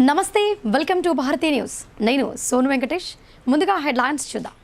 నమస్తే, welcome to Bharati news. నేను సోను వెంకటేష్. ముందుగా హెడ్లైన్స్ చూద్దాం.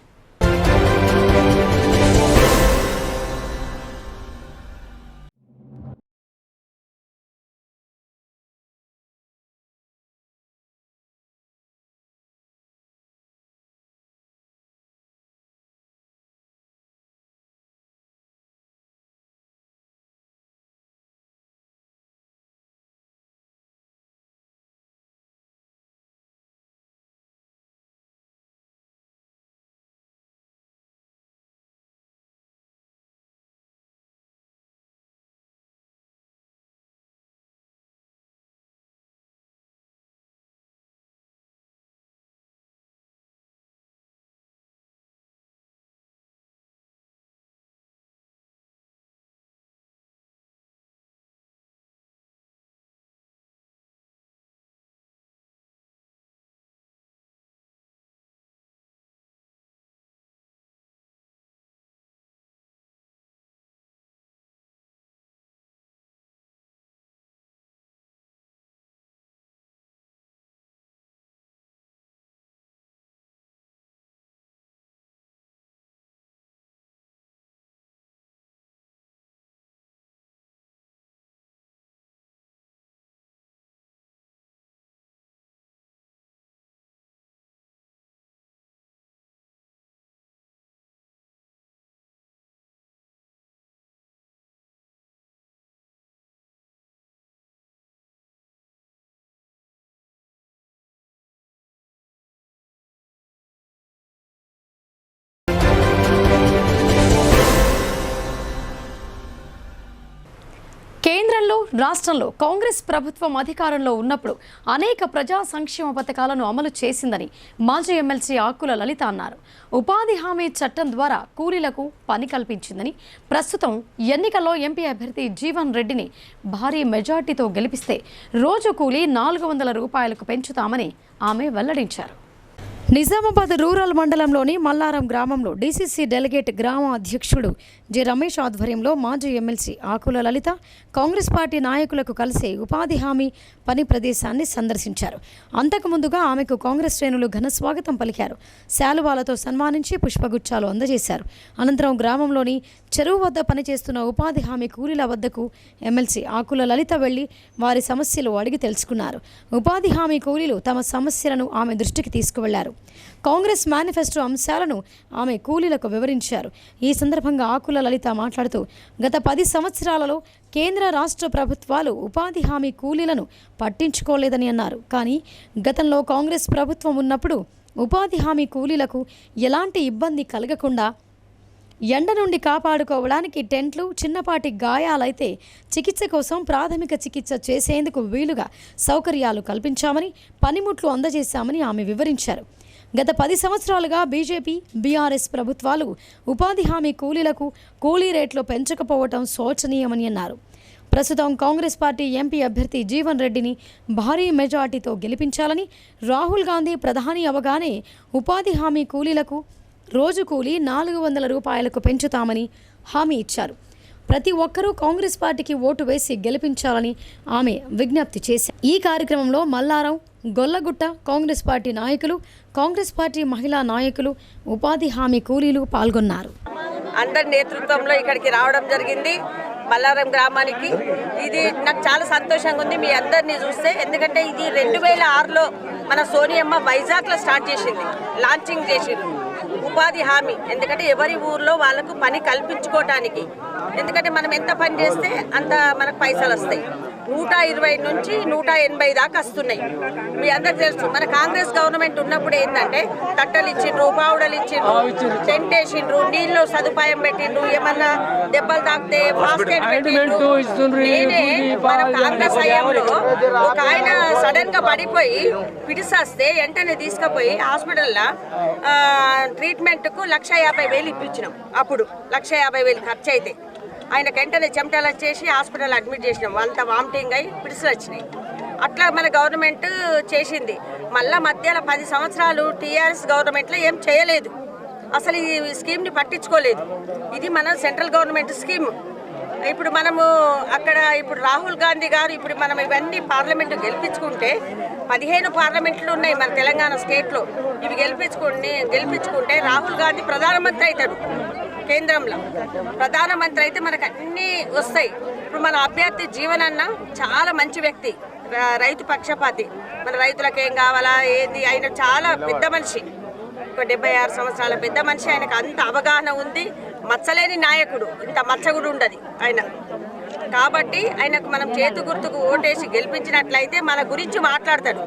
కేంద్రంలో రాష్ట్రంలో కాంగ్రెస్ ప్రభుత్వం అధికారంలో ఉన్నప్పుడు అనేక ప్రజా సంక్షేమ పథకాలను అమలు చేసిందని మాజీ ఎమ్మెల్సీ ఆకుల లలిత అన్నారు. ఉపాధి హామీ చట్టం ద్వారా కూలీలకు పని కల్పించిందని, ప్రస్తుతం ఎన్నికల్లో ఎంపీ అభ్యర్థి జీవన్ రెడ్డిని భారీ మెజార్టీతో గెలిపిస్తే రోజు కూలీ 400 రూపాయలకు పెంచుతామని ఆమె వెల్లడించారు. నిజామాబాద్ రూరల్ మండలంలోని మల్లారం గ్రామంలో డీసీసీ డెలిగేట్ గ్రామ అధ్యక్షుడు జె రమేష్ ఆధ్వర్యంలో మాజీ ఎమ్మెల్సీ ఆకుల లలిత కాంగ్రెస్ పార్టీ నాయకులకు కలిసి ఉపాధి హామీ పని ప్రదేశాన్ని సందర్శించారు. అంతకుముందుగా ఆమెకు కాంగ్రెస్ శ్రేణులు ఘన స్వాగతం పలికారు. శాలువాలతో సన్మానించి పుష్పగుచ్చాలు అందజేశారు. అనంతరం గ్రామంలోని చెరువు వద్ద పనిచేస్తున్న ఉపాధి హామీ కూలీల వద్దకు ఎమ్మెల్సీ ఆకుల లలిత వెళ్లి వారి సమస్యలు అడిగి తెలుసుకున్నారు. ఉపాధి హామీ కూలీలు తమ సమస్యలను ఆమె దృష్టికి తీసుకువెళ్లారు. కాంగ్రెస్ మేనిఫెస్టో అంశాలను ఆమె కూలీలకు వివరించారు. ఈ సందర్భంగా ఆకుల లలిత మాట్లాడుతూ గత 10 సంవత్సరాలలో కేంద్ర రాష్ట్ర ప్రభుత్వాలు ఉపాధి హామీ కూలీలను పట్టించుకోలేదని అన్నారు. కానీ గతంలో కాంగ్రెస్ ప్రభుత్వం ఉన్నప్పుడు ఉపాధి హామీ కూలీలకు ఎలాంటి ఇబ్బంది కలగకుండా ఎండ నుండి కాపాడుకోవడానికి టెంట్లు, చిన్నపాటి గాయాలైతే చికిత్స కోసం ప్రాథమిక చికిత్స చేసేందుకు వీలుగా సౌకర్యాలు కల్పించామని, పనిముట్లు అందజేశామని ఆమె వివరించారు. గత 10 సంవత్సరాలుగా బీజేపీ, బీఆర్ఎస్ ప్రభుత్వాలు ఉపాధి హామీ కూలీలకు కూలీ రేట్లు పెంచకపోవటం శోచనీయమని అన్నారు. ప్రస్తుతం కాంగ్రెస్ పార్టీ ఎంపీ అభ్యర్థి జీవన్ రెడ్డిని భారీ మెజార్టీతో గెలిపించాలని, రాహుల్ గాంధీ ప్రధాని అవగానే ఉపాధి హామీ కూలీలకు రోజు కూలీ 400 రూపాయలకు పెంచుతామని హామీ ఇచ్చారు. ప్రతి ఒక్కరూ కాంగ్రెస్ పార్టీకి ఓటు వేసి గెలిపించాలని ఆమె విజ్ఞప్తి చేశారు. ఈ కార్యక్రమంలో మల్లారం, గొల్లగుట్ట కాంగ్రెస్ పార్టీ నాయకులు, కాంగ్రెస్ పార్టీ మహిళా నాయకులు, ఉపాధి హామీ కూలీలు పాల్గొన్నారు. అందరి నేతృత్వంలో ఇక్కడికి రావడం జరిగింది మల్లారం గ్రామానికి. ఇది నాకు చాలా సంతోషంగా ఉంది మీ అందరినీ చూస్తే. ఎందుకంటే ఇది 2006లో మన సోనియమ్మ వైజాగ్లో స్టార్ట్ చేసింది, లాంచింగ్ చేసింది ఉపాధి హామీ. ఎందుకంటే ఎవరి ఊర్లో వాళ్ళకు పని కల్పించుకోవటానికి. ఎందుకంటే మనం ఎంత పని చేస్తే అంత మనకు పైసలు వస్తాయి. 120 నుంచి 180 దాకా వస్తున్నాయి. మీ అందరికి తెలుసు మన కాంగ్రెస్ గవర్నమెంట్ ఉన్నప్పుడు ఏంటంటే కట్టలు ఇచ్చిండ్రు, పావుడలు ఇచ్చిండ్రు, టెంట్ వేసిండ్రు, నీళ్ళు సదుపాయం పెట్టిండ్రు, ఏమన్నా దెబ్బలు తాకితే బాస్కెట్ పెట్టిండ్రు. నేనే మన కాంగ్రెస్ హయాంలో ఒక ఆయన సడన్ గా పడిపోయి పిడిసేస్తే వెంటనే తీసుకుపోయి హాస్పిటల్లో ట్రీట్మెంట్కు 1,50,000 ఇప్పించినాం. అప్పుడు 1,50,000 ఖర్చు అయితే ఆయనకు వెంటనే చెమటలు వచ్చేసి హాస్పిటల్ అడ్మిట్ చేసినాం. వాళ్ళంతా వామిటింగ్ అయ్యి పిడుసులు వచ్చినాయి. అట్లా మన గవర్నమెంట్ చేసింది. మళ్ళీ మధ్యలో 10 సంవత్సరాలు టీఆర్ఎస్ గవర్నమెంట్లో ఏం చేయలేదు. అసలు ఈ స్కీమ్ని పట్టించుకోలేదు. ఇది మన సెంట్రల్ గవర్నమెంట్ స్కీమ్. ఇప్పుడు మనము అక్కడ ఇప్పుడు రాహుల్ గాంధీ గారు ఇప్పుడు మనం ఇవన్నీ పార్లమెంటు గెలిపించుకుంటే 15 పార్లమెంట్లు ఉన్నాయి మన తెలంగాణ స్టేట్లో. ఇవి గెలిపించుకుంటే రాహుల్ గాంధీ ప్రధానమంత్రి అవుతాడు. కేంద్రంలో ప్రధానమంత్రి అయితే మనకు అన్నీ వస్తాయి. ఇప్పుడు మన అభ్యర్థి జీవనన్న చాలా మంచి వ్యక్తి, రైతు పక్షపాతి. మన రైతులకు ఏం కావాలా ఏంది, ఆయన చాలా పెద్ద మనిషి, 76 సంవత్సరాల పెద్ద మనిషి. ఆయనకు అంత అవగాహన ఉంది. మచ్చలేని నాయకుడు, ఇంత మచ్చ కూడా ఉండదు ఆయన. కాబట్టి ఆయనకు మనం చేతు గుర్తుకు ఓటేసి గెలిపించినట్లయితే మన గురించి మాట్లాడతాడు.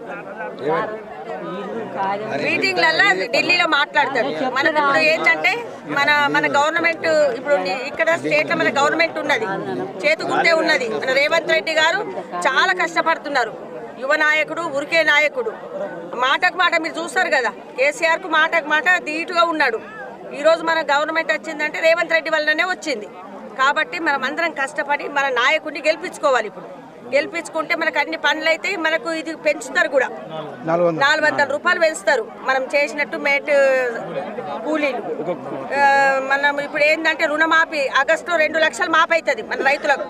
మీటింగ్లలో ఢిల్లీలో మాట్లాడతాడు. మనకు ఇప్పుడు ఏంటంటే మన గవర్నమెంట్ ఇప్పుడు ఇక్కడ స్టేట్లో మన గవర్నమెంట్ ఉన్నది, చేతు గుర్తే ఉన్నది. మన రేవంత్ రెడ్డి గారు చాలా కష్టపడుతున్నారు. యువ నాయకుడు, ఉరికే నాయకుడు, మాటకు మాట మీరు చూస్తారు కదా. కేసీఆర్కు మాటకు మాట ధీటుగా ఉన్నాడు. ఈరోజు మన గవర్నమెంట్ వచ్చిందంటే రేవంత్ రెడ్డి వల్లనే వచ్చింది. కాబట్టి మనం అందరం కష్టపడి మన నాయకుడిని గెలిపించుకోవాలి. ఇప్పుడు గెలిపించుకుంటే మనకు అన్ని పనులు అయితే మనకు ఇది పెంచుతారు కూడా, 400 రూపాయలు పెంచుతారు మనం చేసినట్టు మేట్ కూలీలు. మనం ఇప్పుడు ఏంటంటే రుణమాఫీ ఆగస్టులో 2 లక్షలు మాఫీ అవుతుంది మన రైతులకు.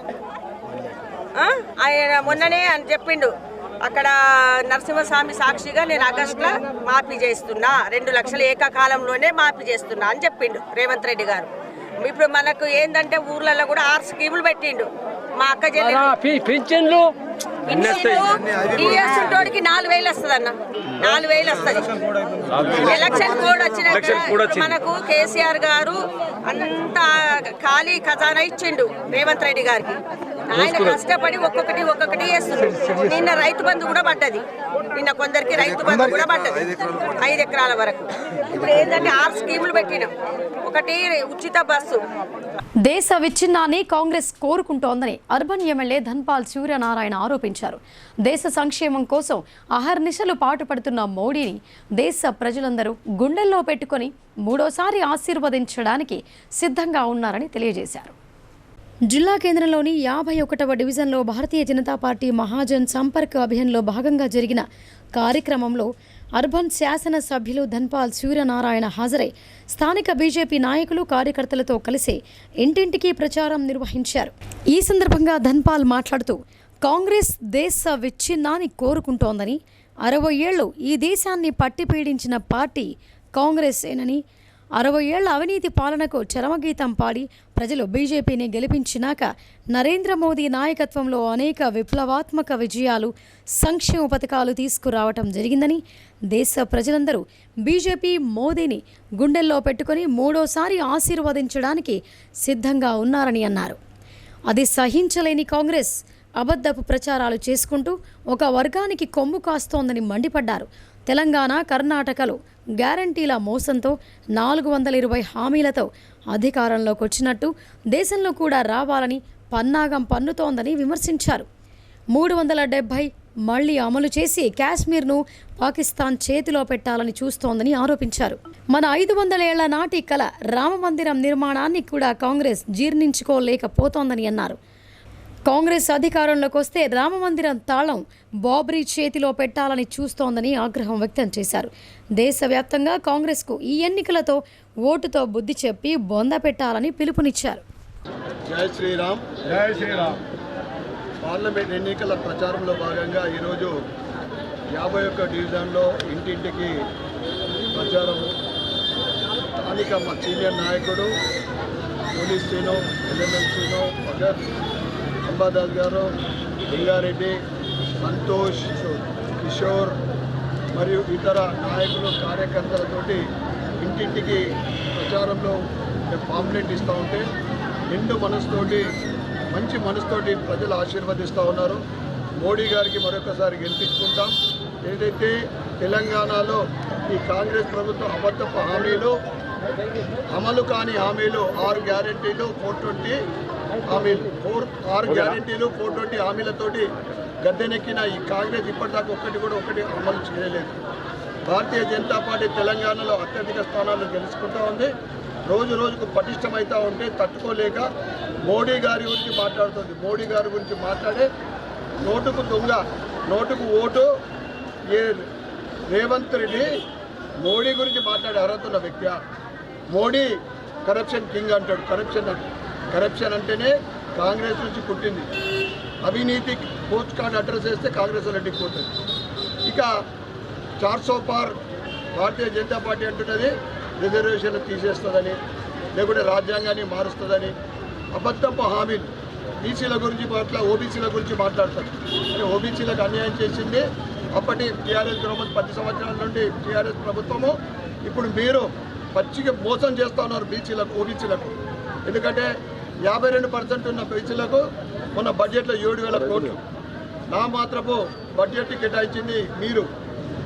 ఆయన మొన్ననే అని చెప్పిండు అక్కడ నరసింహస్వామి సాక్షిగా, నేను ఆగస్టులో మాఫీ చేస్తున్నా, 2 లక్షలు ఏకకాలంలోనే మాఫీ చేస్తున్నా అని చెప్పిండు రేవంత్ రెడ్డి గారు. ఇప్పుడు మనకు ఏంటంటే ఊర్లలో కూడా 6 స్కీములు పెట్టిండు. మా అక్క పింఛన్లు డిఎస్ తోడికి 4,000 వస్తుంది అన్న, 4,000 వస్తుంది. ఎలక్షన్ కోడ్ వచ్చినాక మనకు కేసీఆర్ గారు అంత ఖాళీ ఖజానా ఇచ్చిండు రేవంత్ రెడ్డి గారికి. ఆయన కష్టపడి ఒక్కొక్కటి చేస్తున్నాడు. నిన్న రైతు బంధు కూడా పడ్డది, నిన్న కొందరికి రైతు బంధు కూడా పడ్డది 5 ఎకరాల వరకు. ఇప్పుడు ఏంటంటే 6 స్కీములు పెట్టినాం. ఒకటి ఉచిత బస్సు. దేశ విచ్ఛిన్నాన్ని కాంగ్రెస్ కోరుకుంటోందని అర్బన్ ఎమ్మెల్యే ధన్పాల్ సూర్యనారాయణ ఆరోపించారు. దేశ సంక్షేమం కోసం అహర్నిశలు పాటుపడుతున్న మోడీని దేశ ప్రజలందరూ గుండెల్లో పెట్టుకొని మూడోసారి ఆశీర్వదించడానికి సిద్ధంగా ఉన్నారని తెలియజేశారు. జిల్లా కేంద్రంలోని 51వ డివిజన్లో భారతీయ జనతా పార్టీ మహాజన్ సంపర్క్ అభియాన్లో భాగంగా జరిగిన కార్యక్రమంలో అర్బన్ శాసన సభ్యులు ధన్పాల్ సూర్యనారాయణ హాజరై స్థానిక బీజేపీ నాయకులు, కార్యకర్తలతో కలిసి ఇంటింటికి ప్రచారం నిర్వహించారు. ఈ సందర్భంగా ధన్పాల్ మాట్లాడుతూ కాంగ్రెస్ దేశ విచ్ఛిన్నాన్ని కోరుకుంటోందని, 60 ఏళ్లు ఈ దేశాన్ని పట్టిపీడించిన పార్టీ కాంగ్రెసేనని, 60 ఏళ్ల అవినీతి పాలనకు చరమగీతం పాడి ప్రజలు బీజేపీని గెలిపించినాక నరేంద్ర మోదీ నాయకత్వంలో అనేక విప్లవాత్మక విజయాలు, సంక్షేమ పథకాలు తీసుకురావటం జరిగిందని, దేశ ప్రజలందరూ బీజేపీ మోదీని గుండెల్లో పెట్టుకొని మూడోసారి ఆశీర్వదించడానికి సిద్ధంగా ఉన్నారని అన్నారు. అది సహించలేని కాంగ్రెస్ అబద్ధపు ప్రచారాలు చేసుకుంటూ ఒక వర్గానికి కొమ్ము కాస్తోందని మండిపడ్డారు. తెలంగాణ, కర్ణాటకలో గ్యారంటీల మోసంతో 420 హామీలతో అధికారంలోకి వచ్చినట్టు దేశంలో కూడా రావాలని పన్నాగం పన్నుతోందని విమర్శించారు. 370 మళ్లీ అమలు చేసి కాశ్మీర్ను పాకిస్తాన్ చేతిలో పెట్టాలని చూస్తోందని ఆరోపించారు. మన 500 ఏళ్ల నాటి కల రామమందిరం నిర్మాణాన్ని కూడా కాంగ్రెస్ జీర్ణించుకోలేకపోతోందని అన్నారు. కాంగ్రెస్ అధికారంలోకి వస్తే రామమందిరం తాళం బాబ్రీ చేతిలో పెట్టాలని చూస్తోందని ఆగ్రహం వ్యక్తం చేశారు. దేశవ్యాప్తంగా కాంగ్రెస్కు ఈ ఎన్నికలతో ఓటుతో బుద్ధి చెప్పి బొంద పెట్టాలని పిలుపునిచ్చారు. జై శ్రీరామ్. జై శ్రీరామ్. పార్లమెంట్ ఎన్నికల ప్రచారంలో భాగంగా ఈరోజు 51 డివిజన్లో ఇంటింటికి ప్రచారము. స్థానిక మా సీనియర్ నాయకుడు పోలీస్ శ్రీను, ఎల్ఎంఎల్ శ్రీను, భగత్, అంబాదాస్ గారు, లింగారెడ్డి, సంతోష్, కిషోర్ మరియు ఇతర నాయకులు, కార్యకర్తలతోటి ఇంటింటికి ప్రచారంలో పాంప్లెట్ ఇస్తూ ఉంటే నిండు మనసుతోటి, మంచి మనసుతోటి ప్రజలు ఆశీర్వదిస్తూ ఉన్నారు. మోడీ గారికి మరొకసారి గెలిపించుకుంటాం. ఏదైతే తెలంగాణలో ఈ కాంగ్రెస్ ప్రభుత్వం అబద్ధపు హామీలు, అమలు కాని హామీలు, 6 గ్యారెంటీలు, 420 హామీలు, 6 గ్యారెంటీలు, 420 హామీలతోటి గద్దెనెక్కిన ఈ కాంగ్రెస్ ఇప్పటిదాకా ఒకటి అమలు చేయలేదు. భారతీయ జనతా పార్టీ తెలంగాణలో అత్యధిక స్థానాలు గెలుచుకుంటూ ఉంది. రోజు రోజుకు పటిష్టమవుతూ ఉంటే తట్టుకోలేక మోడీ గారి గురించి మాట్లాడుతుంది. మోడీ గారి గురించి మాట్లాడే నోటుకు దొంగ, నోటుకు ఓటు రేవంత్ రెడ్డి మోడీ గురించి మాట్లాడే అర్హత ఉన్న వ్యక్తి. మోడీ కరప్షన్ కింగ్ అంటాడు. కరప్షన్ అంటేనే కాంగ్రెస్ నుంచి పుట్టింది. అవినీతి పోస్ట్ కార్డ్ అడ్రస్ వేస్తే కాంగ్రెస్ వాళ్ళకి పోతుంది. ఇక 400 పార్ భారతీయ జనతా పార్టీ అంటున్నది రిజర్వేషన్లు తీసేస్తుందని, లేకుంటే రాజ్యాంగాన్ని మారుస్తుందని అబద్ధపు హామీలు. బీసీల గురించి ఓబీసీల గురించి మాట్లాడతారు. అంటే ఓబీసీలకు అన్యాయం చేసింది అప్పటి టీఆర్ఎస్ గవర్నమెంట్ 10 సంవత్సరాల నుండి టీఆర్ఎస్ ప్రభుత్వము. ఇప్పుడు మీరు పచ్చిగా మోసం చేస్తూ ఉన్నారు ఓబీసీలకు. ఎందుకంటే 52% ఉన్న బీసీలకు మొన్న బడ్జెట్లో 7,000 కోట్లు నా మాత్రపు బడ్జెట్ కేటాయించింది మీరు,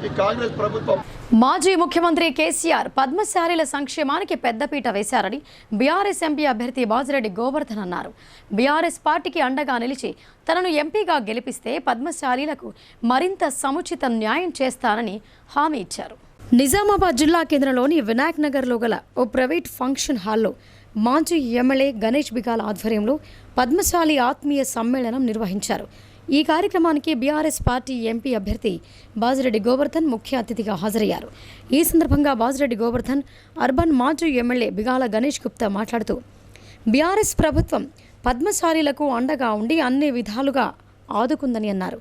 ఈ కాంగ్రెస్ ప్రభుత్వం. మాజీ ముఖ్యమంత్రి కేసీఆర్ పద్మశాలీల సంక్షేమానికి పెద్దపీట వేశారని బీఆర్ఎస్ ఎంపీ అభ్యర్థి బాజిరెడ్డి గోవర్ధన్ అన్నారు. బీఆర్ఎస్ పార్టీకి అండగా నిలిచి తనను ఎంపీగా గెలిపిస్తే పద్మశాలీలకు మరింత సముచిత న్యాయం చేస్తానని హామీ ఇచ్చారు. నిజామాబాద్ జిల్లా కేంద్రంలోని వినాయక్ నగర్లో గల ఓ ప్రైవేట్ ఫంక్షన్ హాల్లో మాజీ ఎమ్మెల్యే గణేష్ బిగాల ఆధ్వర్యంలో పద్మశాలి ఆత్మీయ సమ్మేళనం నిర్వహించారు. ఈ కార్యక్రమానికి బీఆర్ఎస్ పార్టీ ఎంపీ అభ్యర్థి బాజిరెడ్డి గోవర్ధన్ ముఖ్య అతిథిగా హాజరయ్యారు. ఈ సందర్భంగా బాజిరెడ్డి గోవర్ధన్ అర్బన్ మాజీ ఎమ్మెల్యే బిగాల గణేష్ గుప్తా మాట్లాడుతూ బీఆర్ఎస్ ప్రభుత్వం పద్మశాలీలకు అండగా ఉండి అన్ని విధాలుగా ఆదుకుందని అన్నారు.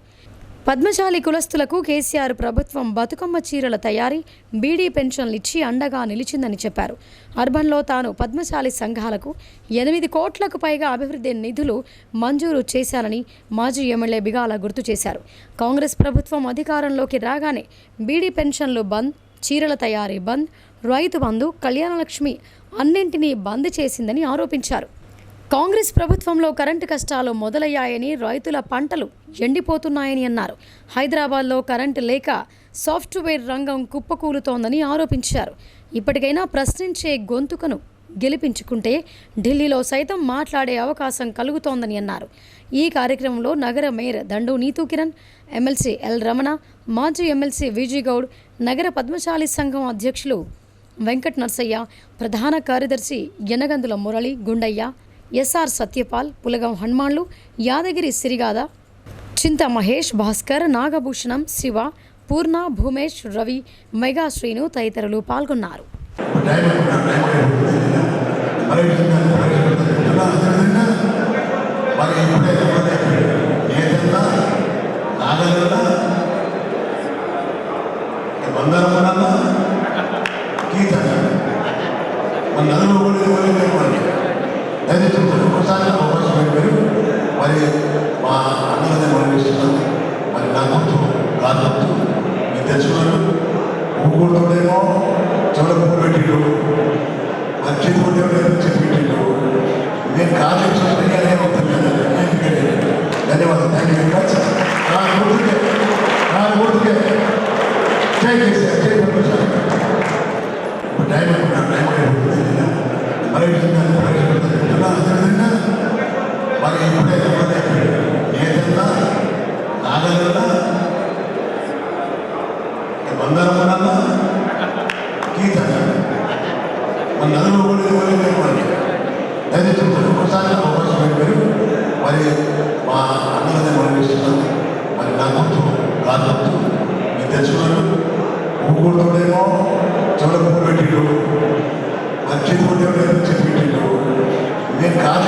పద్మశాలి కులస్తులకు కేసీఆర్ ప్రభుత్వం బతుకమ్మ చీరల తయారీ, బీడీ పెన్షన్లు ఇచ్చి అండగా నిలిచిందని చెప్పారు. అర్బన్లో తాను పద్మశాలి సంఘాలకు 8 కోట్లకు పైగా అభివృద్ధి నిధులు మంజూరు చేశానని మాజీ ఎమ్మెల్యే బిగాల గుర్తు చేశారు. కాంగ్రెస్ ప్రభుత్వం అధికారంలోకి రాగానే బీడీ పెన్షన్లు బంద్, చీరల తయారీ బంద్, రైతు బంధు, కళ్యాణలక్ష్మి అన్నింటినీ బంద్ చేసిందని ఆరోపించారు. కాంగ్రెస్ ప్రభుత్వంలో కరెంటు కష్టాలు మొదలయ్యాయని, రైతుల పంటలు ఎండిపోతున్నాయని అన్నారు. హైదరాబాద్లో కరెంటు లేక సాఫ్ట్వేర్ రంగం కుప్పకూలుతోందని ఆరోపించారు. ఇప్పటికైనా ప్రశ్నించే గొంతుకను గెలిపించుకుంటే ఢిల్లీలో సైతం మాట్లాడే అవకాశం కలుగుతోందని అన్నారు. ఈ కార్యక్రమంలో నగర మేయర్ దండు నీతూ కిరణ్, ఎమ్మెల్సీ ఎల్ రమణ, మాజీ ఎమ్మెల్సీ విజీ గౌడ్, నగర పద్మశాలి సంఘం అధ్యక్షులు వెంకట్ నర్సయ్య, ప్రధాన కార్యదర్శి యనగందుల మురళి, గుండయ్య, ఎస్ఆర్ సత్యపాల్, పులగం హనుమాన్లు, యాదగిరి సిరిగాద, చింత మహేష్, భాస్కర్, నాగభూషణం, శివ, పూర్ణ, భూమేష్, రవి, మెగా శ్రీను తదితరులు పాల్గొన్నారు. ఒకసారి అవకాశం అయిపోయారు. మరి మా అన్నగానే మొదలుస్తున్నాను. మరి నా గుర్తు కాదు మీకు తెలుసుకున్నాను. ఊరుకుంటూనేమో చెవుల పువ్వు పెట్టిండు, మరి చేతి కొట్టేవాడు చేతి పెట్టిండు. నేను కాదు ధన్యవాదాలు. Thank you very much. నా గుర్తుకే జై కేసీఆర్, జై పద్మశాలి. టైం మరి ఇప్పుడే ఏదన్నా నాగలన్నా బంగారమన్నా గీత మన నలుగురు దయచేసి ఒకసారి అవకాశం అయిపోయారు. మరి మా అన్నగానే మొదలుస్తున్నాను. మరి నా గుర్తు కాదు మీకు తెలుసుకున్నాను. ఊరుకుంటూనేమో చెవుల పువ్వు పెట్టిండు, మరి చేతి కొట్టేవాడు చేతి పెట్టిండు. నేను కాదు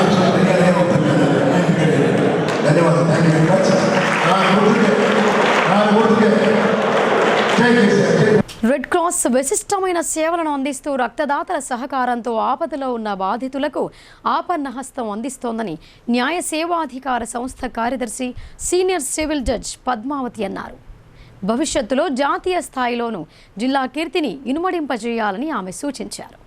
ధన్యవాదాలు. Thank you very much. Red cross విశిష్టమైన సేవలను అందిస్తూ రక్తదాతల సహకారంతో ఆపదలో ఉన్న బాధితులకు ఆపన్న హస్తం అందిస్తోందని న్యాయ సేవాధికార సంస్థ కార్యదర్శి సీనియర్ సివిల్ జడ్జ్ పద్మావతి అన్నారు. భవిష్యత్తులో జాతీయ స్థాయిలోనూ జిల్లా కీర్తిని ఇనుమడింపజేయాలని ఆమె సూచించారు.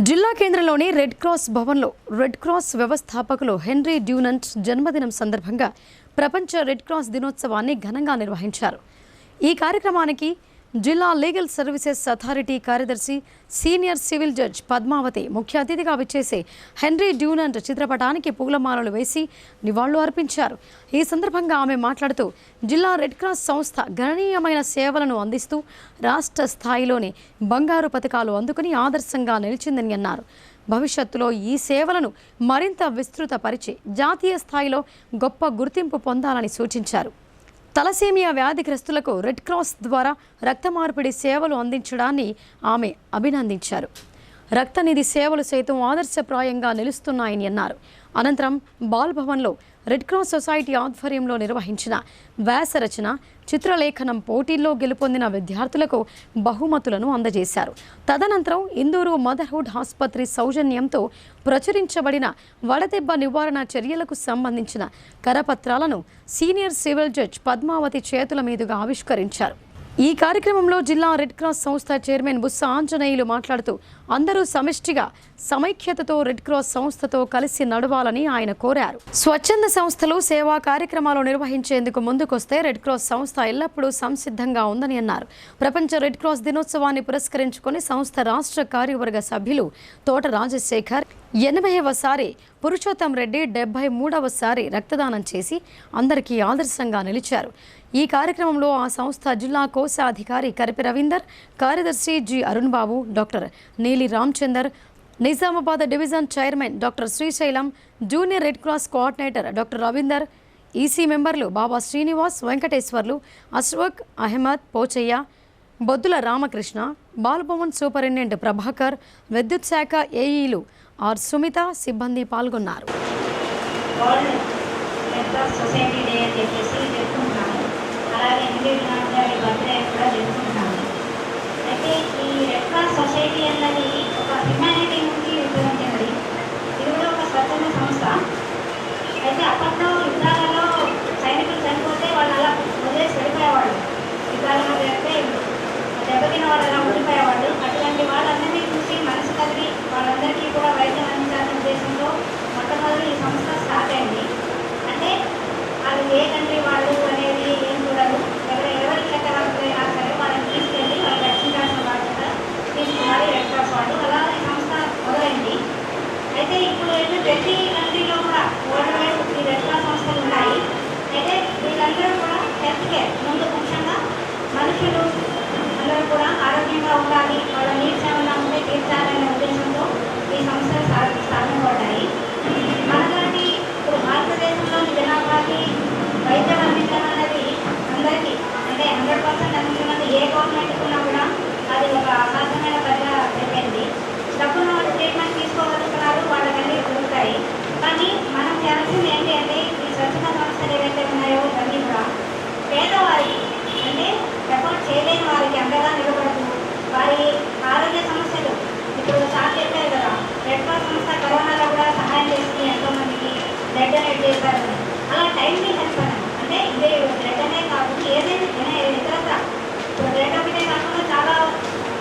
జిల్లా కేంద్రంలోని రెడ్ క్రాస్ భవన్లో రెడ్ క్రాస్ వ్యవస్థాపకులు హెన్రీ డ్యూనంట్ జన్మదినం సందర్భంగా ప్రపంచ రెడ్ క్రాస్ దినోత్సవాన్ని ఘనంగా నిర్వహించారు. ఈ కార్యక్రమానికి జిల్లా లీగల్ సర్వీసెస్ అథారిటీ కార్యదర్శి సీనియర్ సివిల్ జడ్జ్ పద్మావతి ముఖ్య అతిథిగా విచ్చేసి హెన్రీ డ్యూనంట్ చిత్రపటానికి పూలమాలలు వేసి నివాళులు అర్పించారు. ఈ సందర్భంగా ఆమె మాట్లాడుతూ జిల్లా రెడ్ క్రాస్ సంస్థ గణనీయమైన సేవలను అందిస్తూ రాష్ట్ర స్థాయిలోనే బంగారు పథకాలు అందుకుని ఆదర్శంగా నిలిచిందని అన్నారు. భవిష్యత్తులో ఈ సేవలను మరింత విస్తృతపరిచి జాతీయ స్థాయిలో గొప్ప గుర్తింపు పొందాలని సూచించారు. తలసేమియా వ్యాధిగ్రస్తులకు రెడ్ క్రాస్ ద్వారా రక్త మార్పిడి సేవలు అందించడాన్ని ఆమె అభినందించారు. రక్తనిధి సేవలు సైతం ఆదర్శప్రాయంగా నిలుస్తున్నాయని అన్నారు. అనంతరం బాల్ భవన్లో రెడ్ క్రాస్ సొసైటీ ఆధ్వర్యంలో నిర్వహించిన వ్యాస రచన, చిత్రలేఖనం పోటీల్లో గెలుపొందిన విద్యార్థులకు బహుమతులను అందజేశారు. తదనంతరం ఇందూరు మదర్హుడ్ ఆసుపత్రి సౌజన్యంతో ప్రచురించబడిన వడదెబ్బ నివారణ చర్యలకు సంబంధించిన కరపత్రాలను సీనియర్ సివిల్ జడ్జ్ పద్మావతి చేతుల మీదుగా ఆవిష్కరించారు. ఈ కార్యక్రమంలో జిల్లా రెడ్ క్రాస్ సంస్థ చైర్మన్ బుస్స ఆంజనేయులు మాట్లాడుతూ అందరూ సమిష్టిగా సమైక్యతతో రెడ్ క్రాస్ సంస్థతో కలిసి నడవాలని ఆయన కోరారు. స్వచ్ఛంద సంస్థలు సేవా కార్యక్రమాలు నిర్వహించేందుకు ముందుకొస్తే రెడ్ క్రాస్ సంస్థ ఎల్లప్పుడూ సంసిద్ధంగా ఉందని అన్నారు. ప్రపంచ రెడ్ క్రాస్ దినోత్సవాన్ని పురస్కరించుకొని సంస్థ రాష్ట్ర కార్యవర్గ సభ్యులు తోట రాజశేఖర్ 80వసారి, పురుషోత్తం రెడ్డి 73వసారి రక్తదానం చేసి అందరికీ ఆదర్శంగా నిలిచారు. ఈ కార్యక్రమంలో ఆ సంస్థ జిల్లా కోశాధికారి కరిపి రవీందర్, కార్యదర్శి G Arun Babu, doctor Neeli Ramachandar, Nizamabad division chairman doctor Srisailam, junior red cross coordinator doctor Ravinder, EC మెంబర్లు బాబా శ్రీనివాస్, వెంకటేశ్వర్లు, అశ్వక్ అహ్మద్, పోచయ్య, బొద్దుల రామకృష్ణ, బాలభవన్ సూపరింటెండెంట్ ప్రభాకర్, విద్యుత్ శాఖ ఏఈలు ఆర్ సుమిత సిబ్బంది పాల్గొన్నారు. అలాగే ఇండియన్ గారి బర్త్డే కూడా జరుపుకుంటాము. అయితే ఈ రెడ్ క్రాస్ సొసైటీ అన్నది ఒక హ్యుమానిటీ నుంచి ఉద్భవించినది. ఇది కూడా ఒక స్వచ్ఛంద సంస్థ. అయితే అప్పట్లో యుద్ధాలలో సైనికులు చనిపోతే వాళ్ళు అలా వదిలేసి వెళ్ళిపోయేవాళ్ళు. యుద్ధాలలో జరిగితే దెబ్బతిన వాళ్ళు అలా ఉండిపోయేవాళ్ళు. అటువంటి వాళ్ళందరినీ చూసి మనసు కలిగి వాళ్ళందరికీ కూడా వైద్యం అందించాలనే ఉద్దేశంతో మొట్టమొదటి ఈ సంస్థ స్టార్ట్ అయింది. అంటే అది ఏ కంట్రీ వాళ్ళు అనేది ఏం చూడదు. ఎవరికి లెక్కరైనా సరే వాళ్ళని తీసుకెళ్ళి వాళ్ళు రక్షించాల్సిన బాధ్యత తీసుకున్నారు రెడ్ క్రాస్ వాళ్ళు. అలా ఈ సంస్థ మొదలైంది. అయితే ఇప్పుడు ప్రతి కంట్రీలో కూడా వరల్డ్ వైడ్ ఈ రెడ్ క్రాస్ సంస్థలు ఉన్నాయి. అయితే వీళ్ళందరూ కూడా హెల్త్ కేర్ ముందు ముఖ్యంగా మనుషులు అందరూ కూడా ఆరోగ్యంగా ఉండాలి, వాళ్ళ నీడ్స్ ఏమైనా ఉంటే తీర్చాలనే ఉద్దేశంతో ఈ సంస్థలు స్థాపించబడ్డాయి. మనలాంటి ఇప్పుడు భారతదేశంలోని జనాభాకి వైద్యం అందించడం అనేది అందరికీ అంటే 100% అందించడం ఏ గవర్నమెంట్ ఉన్నా కూడా అది ఒక అసాధ్యమైన పనిగా అయిపోయింది. డబ్బును ట్రీట్మెంట్ తీసుకోగలుగుతున్నారు, వాళ్ళకన్నీ దొరుకుతాయి. కానీ మనం చేయాల్సింది ఏంటి అంటే ఈ స్వచ్ఛత సంస్థలు ఏవైతే ఉన్నాయో ఇవన్నీ కూడా పేదవారికి అంటే ఎఫోర్డ్ చేయలేని వారికి అండగా నిలబడుతూ వారి ఆరోగ్య సమస్యలు ఇప్పుడు సార్ చెప్పారు కదా, రెడ్ క్రాస్ సంస్థ కరోనాలో కూడా సహాయం చేస్తుంది, ఎంతోమందికి బ్లడ్ డొనేట్ చేశారు. అలా టైంలీ హెల్ప్ అంటే ఇదే బ్లడ్ అనే కాకుండా ఏదైనా ఇతరత్ర ఇప్పుడు బ్లడ్ ఒకటే కాకుండా చాలా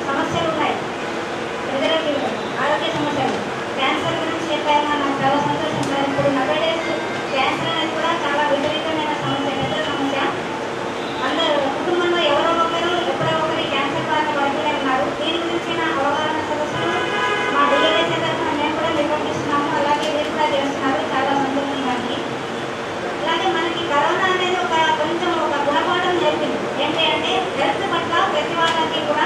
సమస్యలు ఉన్నాయి. ప్రజలకి ఆరోగ్య సమస్యలు, క్యాన్సర్ గురించి చెప్పారు, నాకు చాలా సంతోషం సార్. ఇప్పుడు 90 డేస్ క్యాన్సర్ అనేది కూడా చాలా విపరీతమైన సమస్య, పెద్ద సమస్య. అందరూ కుటుంబంలో ఎవరో ఒకరు ఎప్పుడో ఒకరి క్యాన్సర్ బారిన పడుతూనే ఉన్నారు. దీని గురించిన అవగాహన సదస్సులు మా డిఎల్ఎస్ఏ తరఫున మేము కూడా నిర్వహిస్తున్నాము. అలాగే మీరు కూడా చేస్తున్నారు, చాలా సంతోషం. అలాగే మనకి కరోనా అనేది కొంచెం ఒక గుణపాఠం నేర్పింది. ఏంటి అంటే హెల్త్ పట్ల ప్రతి వాళ్ళకి కూడా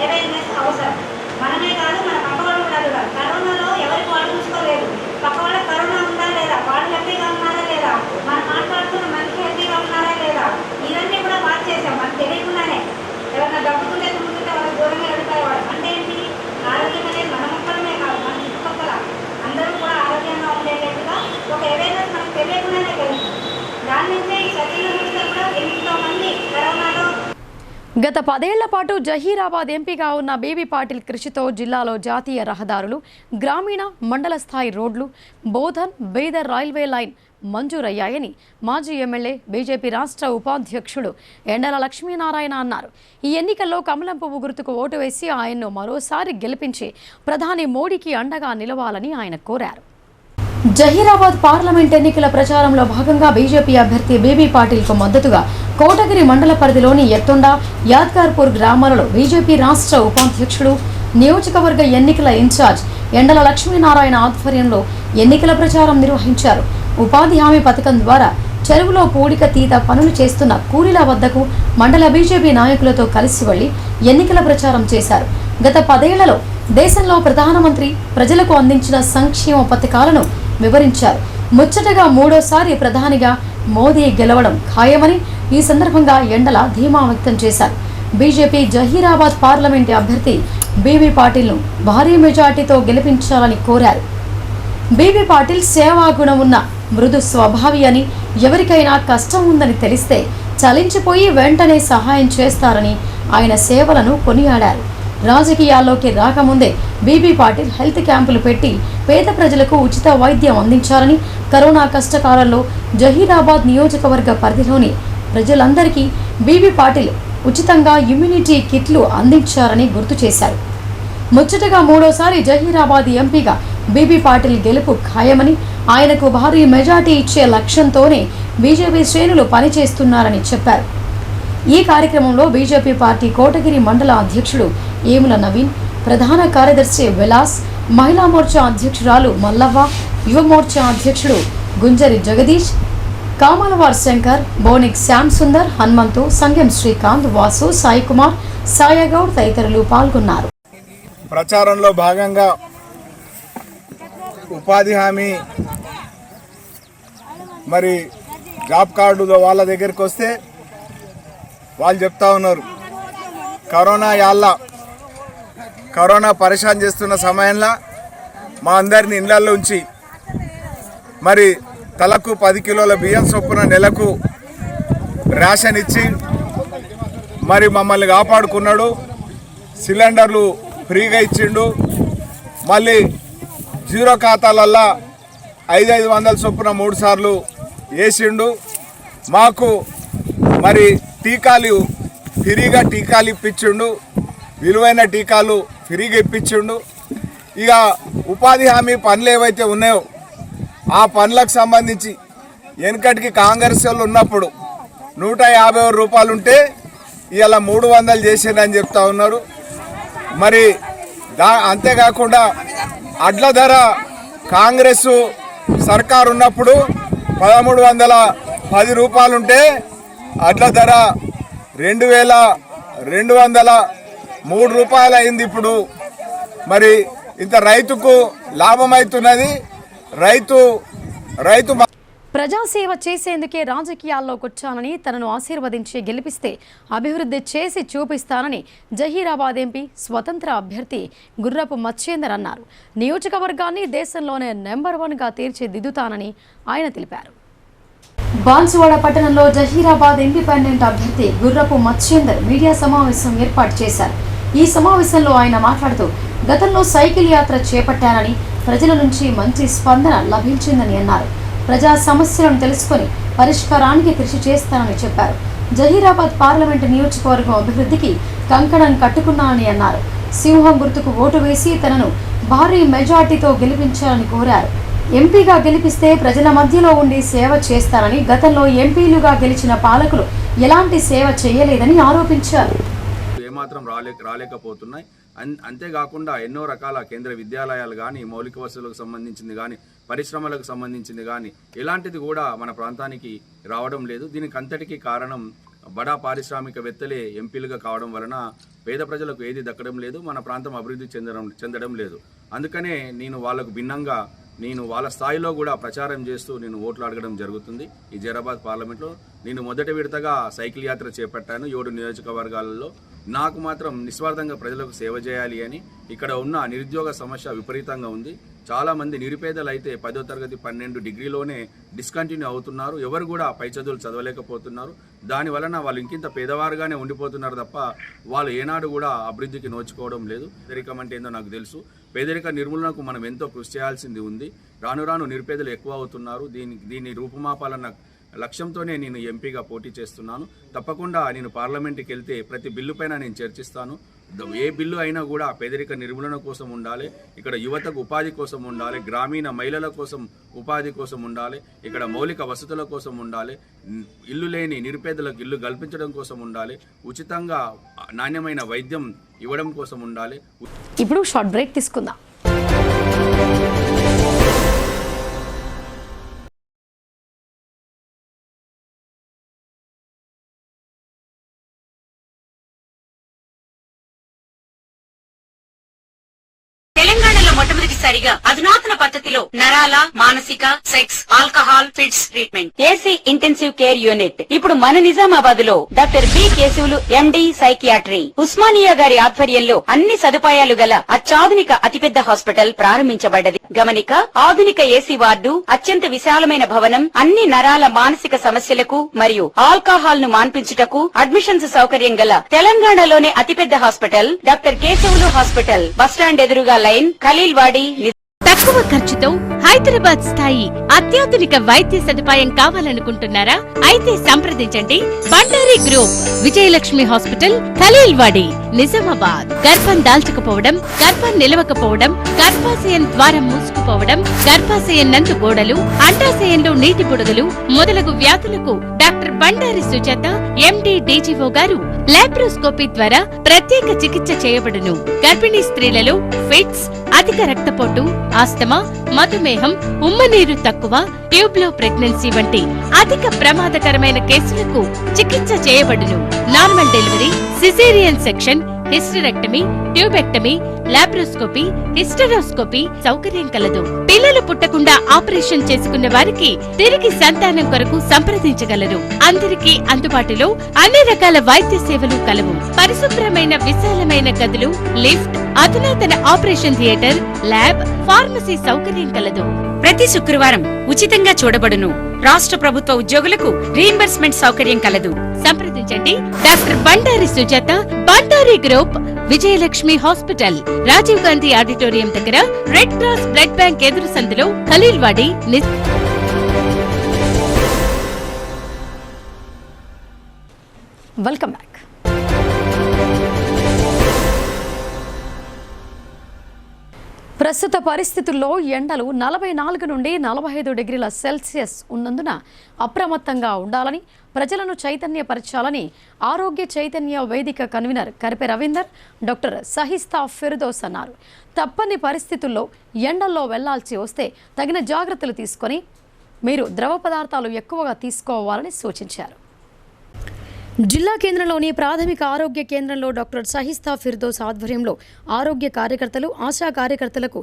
అవేర్నెస్ అవసరం. మనమే కాదు, మన పక్క వాళ్ళు కూడా చూడాలి. కరోనాలో ఎవరికి వాళ్ళు చూసుకోలేదు. పక్క వాళ్ళకి కరోనా ఉందా లేదా, వాళ్ళు హెల్తీగా ఉన్నారా లేదా, మనం మాట్లాడుతున్న మనిషి హెల్తీగా ఉన్నారా లేదా, ఇవన్నీ కూడా బాగా చేసాం. మనకు తెలియకుండానే ఎవరైనా డబ్బుకుంటే తుమ్ముకుంటే వాళ్ళకి దూరంగా వెళ్ళిపోయేవాడు. అంటే ఏంటి, ఆరోగ్యం అనేది మన మొక్కలమే కాదు, మన చుట్టుపక్కల అందరూ కూడా ఆరోగ్యంగా ఉండేటట్టుగా ఒక అవేర్నెస్ మనకు తెలియకుండానే కలిగింది. దాని నుంచే ఈ స్వచ్ఛంద సంస్థలు కూడా ఎంతోమంది కరోనాలో. గత 10 ఏళ్ల పాటు జహీరాబాద్ ఎంపీగా ఉన్న బీబీ పాటిల్ కృషితో జిల్లాలో జాతీయ రహదారులు, గ్రామీణ మండల స్థాయి రోడ్లు, బోధన్ బీదర్ రైల్వే లైన్ మంజూరయ్యాయని మాజీ ఎమ్మెల్యే బీజేపీ రాష్ట్ర ఉపాధ్యక్షుడు ఎండల లక్ష్మీనారాయణ అన్నారు. ఈ ఎన్నికల్లో కమలం పువ్వు గుర్తుకు ఓటు వేసి ఆయన్ను మరోసారి గెలిపించి ప్రధాని మోడీకి అండగా నిలవాలని ఆయన కోరారు. జహీరాబాద్ పార్లమెంట్ ఎన్నికల ప్రచారంలో భాగంగా బీజేపీ అభ్యర్థి బీబీ పాటిల్కు మద్దతుగా కోటగిరి మండల పరిధిలోని ఎత్తుండ, యాద్గార్పూర్ గ్రామాలలో బీజేపీ రాష్ట్ర ఉపాధ్యక్షుడు, నియోజకవర్గ ఎన్నికల ఇన్ఛార్జ్ ఎండల లక్ష్మీనారాయణ ఆధ్వర్యంలో ఎన్నికల ప్రచారం నిర్వహించారు. ఉపాధి హామీ పథకం ద్వారా చెరువులో పూడిక తీత పనులు చేస్తున్న కూలీల వద్దకు మండల బీజేపీ నాయకులతో కలిసి వెళ్లి ఎన్నికల ప్రచారం చేశారు. గత 10 ఏళ్లలో దేశంలో ప్రధానమంత్రి ప్రజలకు అందించిన సంక్షేమ పథకాలను వివరించారు. ముచ్చటగా 3వసారి ప్రధానిగా మోదీ గెలవడం ఖాయమని ఈ సందర్భంగా ఎండల ధీమా వ్యక్తం చేశారు. బీజేపీ జహీరాబాద్ పార్లమెంటు అభ్యర్థి బీబీ పాటిల్ను భారీ మెజార్టీతో గెలిపించాలని కోరారు. బీబీ పాటిల్ సేవాగుణం ఉన్న మృదు స్వభావి అని, ఎవరికైనా కష్టం ఉందని తెలిస్తే చలించిపోయి వెంటనే సహాయం చేస్తారని ఆయన సేవలను కొనియాడారు. రాజకీయాల్లోకి రాకముందే బీబీ పాటిల్ హెల్త్ క్యాంపులు పెట్టి పేద ప్రజలకు ఉచిత వైద్యం అందించారని, కరోనా కష్టకాలంలో జహీరాబాద్ నియోజకవర్గ పరిధిలోని ప్రజలందరికీ బీబీ పాటిల్ ఉచితంగా ఇమ్యూనిటీ కిట్లు అందించారని గుర్తు చేశారు. ముచ్చటగా మూడోసారి జహీరాబాద్ ఎంపీగా బీబీ పాటిల్ గెలుపు ఖాయమని, ఆయనకు భారీ మెజార్టీ ఇచ్చే లక్ష్యంతోనే బీజేపీ శ్రేణులు పనిచేస్తున్నారని చెప్పారు. ఈ కార్యక్రమంలో బీజేపీ పార్టీ కోటగిరి మండల అధ్యక్షుడు ఏముల నవీన్, ప్రధాన కార్యదర్శి విలాస్, మహిళా మోర్చా అధ్యక్షురాలు మల్లవ్వ, యువ మోర్చా అధ్యక్షుడు గుంజరి జగదీష్, కామలవార్ శంకర్, బోనిక్ శ్యామ్ సుందర్, హనుమంతు, సంగెం శ్రీకాంత్, వాసు, సాయి కుమార్, సాయగౌడ్ తదితరులు పాల్గొన్నారు. ప్రచారంలో భాగంగా ఉపాధి హామీ మరి జాబ్ కార్డు వాళ్ళ దగ్గరికి వస్తే వాళ్ళు చెప్తా ఉన్నారు, కరోనా పరేషాన్ చేస్తున్న సమయంలో మా అందరిని ఇళ్లలో ఉంచి మరి తలకు 10 కిలోల బియ్యం చొప్పున నెలకు రేషన్ ఇచ్చి మరి మమ్మల్ని కాపాడుకున్నాడు. సిలిండర్లు ఫ్రీగా ఇచ్చిండు. మళ్ళీ జీరో ఖాతాలల్లా 500 చొప్పున 3 సార్లు వేసిండు. మాకు మరి ఫ్రీగా టీకాలు ఇప్పించిండు. విలువైన టీకాలు ఫ్రీగా ఇప్పించిండు. ఇక ఉపాధి హామీ పనులు ఏవైతే ఉన్నాయో ఆ పనులకు సంబంధించి వెనకటికి కాంగ్రెస్ వాళ్ళు ఉన్నప్పుడు 150 రూపాయలు ఉంటే ఇలా 300 చేసిందని చెప్తా ఉన్నారు. మరి అంతేకాకుండా అడ్ల ధర కాంగ్రెస్ సర్కారు ఉన్నప్పుడు 1310 రూపాయలుంటే అడ్ల ధర 2203 రూపాయలు అయింది. ఇప్పుడు మరి ఇంత రైతుకు లాభం అవుతున్నది. రైతు ప్రజాసేవ చేసేందుకే రాజకీయాల్లోకి వచ్చానని, తనను ఆశీర్వదించి గెలిపిస్తే అభివృద్ధి చేసి చూపిస్తానని జహీరాబాద్ ఎంపీ స్వతంత్ర అభ్యర్థి గుర్రపు మచ్చేందర్ అన్నారు. నియోజకవర్గాన్ని దేశంలోనే నెంబర్ 1గా తీర్చిదిద్దుతానని ఆయన తెలిపారు. బాన్సువాడ పట్టణంలో జహీరాబాద్ ఇండిపెండెంట్ అభ్యర్థి గుర్రపు మచ్చేందర్ మీడియా సమావేశం ఏర్పాటు చేశారు. ఈ సమావేశంలో ఆయన మాట్లాడుతూ, గతంలో సైకిల్ యాత్ర చేపట్టానని, ప్రజల నుంచి మంచి స్పందన లభించిందని అన్నారు. ప్రజా సమస్యలను తెలుసుకొని పరిష్కారానికి కృషి చేస్తానని చెప్పారు. జహీరాబాద్ పార్లమెంటు నియోజకవర్గం అభివృద్ధికి కంకణం కట్టుకున్నానని అన్నారు. సింహం గుర్తుకు ఓటు వేసి తనను భారీ మెజార్టీతో గెలిపించాలని కోరారు. ఎంపీగా గెలిపిస్తే ప్రజల మధ్యలో ఉండి సేవ చేస్తానని, గతంలో ఎంపీలుగా గెలిచిన పాలకులు ఎలాంటి సేవ చేయలేదని ఆరోపించారు. ఏమాత్రం రాలేకపోతున్నాయి. అంతేకాకుండా ఎన్నో రకాల కేంద్ర విద్యాలయాలు కానీ, మౌలిక వసతులకు సంబంధించింది కానీ, పరిశ్రమలకు సంబంధించింది కానీ ఎలాంటిది కూడా మన ప్రాంతానికి రావడం లేదు. దీనికి అంతటికీ కారణం బడా పారిశ్రామికవేత్తలే ఎంపీలుగా కావడం వలన పేద ప్రజలకు ఏది దక్కడం లేదు, మన ప్రాంతం అభివృద్ధి చెందడం లేదు. అందుకనే నేను వాళ్ళకు భిన్నంగా వాళ్ళ స్థాయిలో కూడా ప్రచారం చేస్తూ నేను ఓట్లు అడగడం జరుగుతుంది. ఈ జహీరాబాద్ పార్లమెంట్లో నేను మొదటి విడతగా సైకిల్ యాత్ర చేపట్టాను 7 నియోజకవర్గాలలో. నాకు మాత్రం నిస్వార్థంగా ప్రజలకు సేవ చేయాలి అని. ఇక్కడ ఉన్న నిరుద్యోగ సమస్య విపరీతంగా ఉంది. చాలామంది నిరుపేదలు అయితే 10వ తరగతి 12 డిగ్రీలోనే డిస్కంటిన్యూ అవుతున్నారు. ఎవరు కూడా పై చదువులు చదవలేకపోతున్నారు. దాని వలన వాళ్ళు ఇంకింత పేదవారుగానే ఉండిపోతున్నారు తప్ప వాళ్ళు ఏనాడు కూడా అభివృద్ధికి నోచుకోవడం లేదు. పేదరికం అంటే ఏందో నాకు తెలుసు. పేదరిక నిర్మూలనకు మనం ఎంతో కృషి చేయాల్సింది ఉంది. రాను రాను నిరుపేదలు ఎక్కువ అవుతున్నారు. దీన్ని రూపుమాపాలన్న లక్ష్యంతోనే నేను ఎంపీగా పోటీ చేస్తున్నాను. తప్పకుండా నేను పార్లమెంట్కి వెళ్తే ప్రతి బిల్లు పైన నేను చర్చిస్తాను. ఏ బిల్లు అయినా కూడా పేదరిక నిర్మూలన కోసం ఉండాలి, ఇక్కడ యువతకు ఉపాధి కోసం ఉండాలి, గ్రామీణ మహిళల కోసం ఉపాధి కోసం ఉండాలి, ఇక్కడ మౌలిక వసతుల కోసం ఉండాలి, ఇల్లు లేని నిరుపేదలకు ఇల్లు కల్పించడం కోసం ఉండాలి, ఉచితంగా నాణ్యమైన వైద్యం ఇవ్వడం కోసం ఉండాలి. ఇప్పుడు షార్ట్ బ్రేక్ తీసుకుందాం. తెలంగాణలో మొట్టమొదటి తొలిసారిగా అధునాతన పద్ధతిలో నరాల, మానసిక, sex, alcohol, fits treatment, AC intensive care unit ఇప్పుడు మన నిజామాబాద్ లో doctor B Keshavulu MD psychiatry, Osmania గారి ఆధ్వర్యంలో అన్ని సదుపాయాలు గల అత్యాధునిక అతిపెద్ద హాస్పిటల్ ప్రారంభించబడ్డది. గమనిక, ఆధునిక ఏసీ వార్డు, అత్యంత విశాలమైన భవనం, అన్ని నరాల మానసిక సమస్యలకు మరియు ఆల్కహాల్ ను మాన్పించుటకు అడ్మిషన్స్ సౌకర్యం గల తెలంగాణలోనే అతిపెద్ద hospital doctor Keshavulu hospital, bus stand ఎదురుగా లైన్, ఖలీల్వాడి. తక్కువ ఖర్చుతో హైదరాబాద్ స్థాయి అత్యాధునిక వైద్య సదుపాయం కావాలనుకుంటున్నారా? అయితే సంప్రదించండి బండారి గ్రూప్, విజయలక్ష్మి హాస్పిటల్, ఖలీల్వాడి, నిజామాబాద్. గర్భం దాల్చకపోవడం, గర్భం నిలవకపోవడం, గర్భాశయం ద్వారం మూసుకుపోవడం, గర్భాశయం నందు గోడలు, అండాశయంలో నీటి బుడగలు మొదలగు వ్యాధులకు డాక్టర్ బండారి సుజాత ఎండి డీజీఓ గారు లాప్రోస్కోపీ ద్వారా ప్రత్యేక చికిత్స చేయబడును. గర్భిణీ స్త్రీలలో ఫిట్స్, అధిక రక్తపోటు, ఆస్తమా, మధుమేహం, ఉమ్మనీరు తక్కువ, ట్యూబ్లో ప్రెగ్నెన్సీ వంటి అధిక ప్రమాదకరమైన కేసులకు చికిత్స చేయబడును. Normal delivery, caesarean section, hysterectomy, tubectomy, laparoscopy, hysteroscopy సౌకర్యం కలదు. పిల్లలు పుట్టకుండా ఆపరేషన్ చేసుకున్న వారికి తిరిగి సంతానం కొరకు సంప్రదించగలరు. అందరికీ అందుబాటులో అన్ని రకాల వైద్య సేవలు కలవు. పరిశుభ్రమైన విశాలమైన గదులు, లిఫ్ట్, అధునాతన ఆపరేషన్ థియేటర్, ల్యాబ్, ఫార్మసీ సౌకర్యం కలదు. ప్రతి శుక్రవారం ఉచితంగా చూడబడును. రాష్ట్ర ప్రభుత్వ ఉద్యోగులకు రీయింబర్స్మెంట్ సౌకర్యం కలదు. సంప్రదించండి doctor Bandari Sujatha, Bandari group, Vijayalakshmi hospital, Rajiv Gandhi auditorium దగ్గర, రెడ్ క్రాస్ బ్లడ్ బ్యాంక్ ఎదురు సందులో, ఖలీల్వాడి. Welcome back. ప్రస్తుత పరిస్థితుల్లో ఎండలు 44 నుండి 45 డిగ్రీల సెల్సియస్ ఉన్నందున అప్రమత్తంగా ఉండాలని, ప్రజలను చైతన్యపరచాలని ఆరోగ్య చైతన్య వేదిక కన్వీనర్ కరిపె రవీందర్, డాక్టర్ సహిస్తా ఫిర్దోస్ అన్నారు. తప్పని పరిస్థితుల్లో ఎండల్లో వెళ్లాల్సి వస్తే తగిన జాగ్రత్తలు తీసుకొని మీరు ద్రవ పదార్థాలు ఎక్కువగా తీసుకోవాలని సూచించారు. జిల్లా కేంద్రంలోని ప్రాథమిక ఆరోగ్య కేంద్రంలో డాక్టర్ సహిస్తా ఫిర్దోస్ ఆధ్వర్యంలో ఆరోగ్య కార్యకర్తలు, ఆశా కార్యకర్తలకు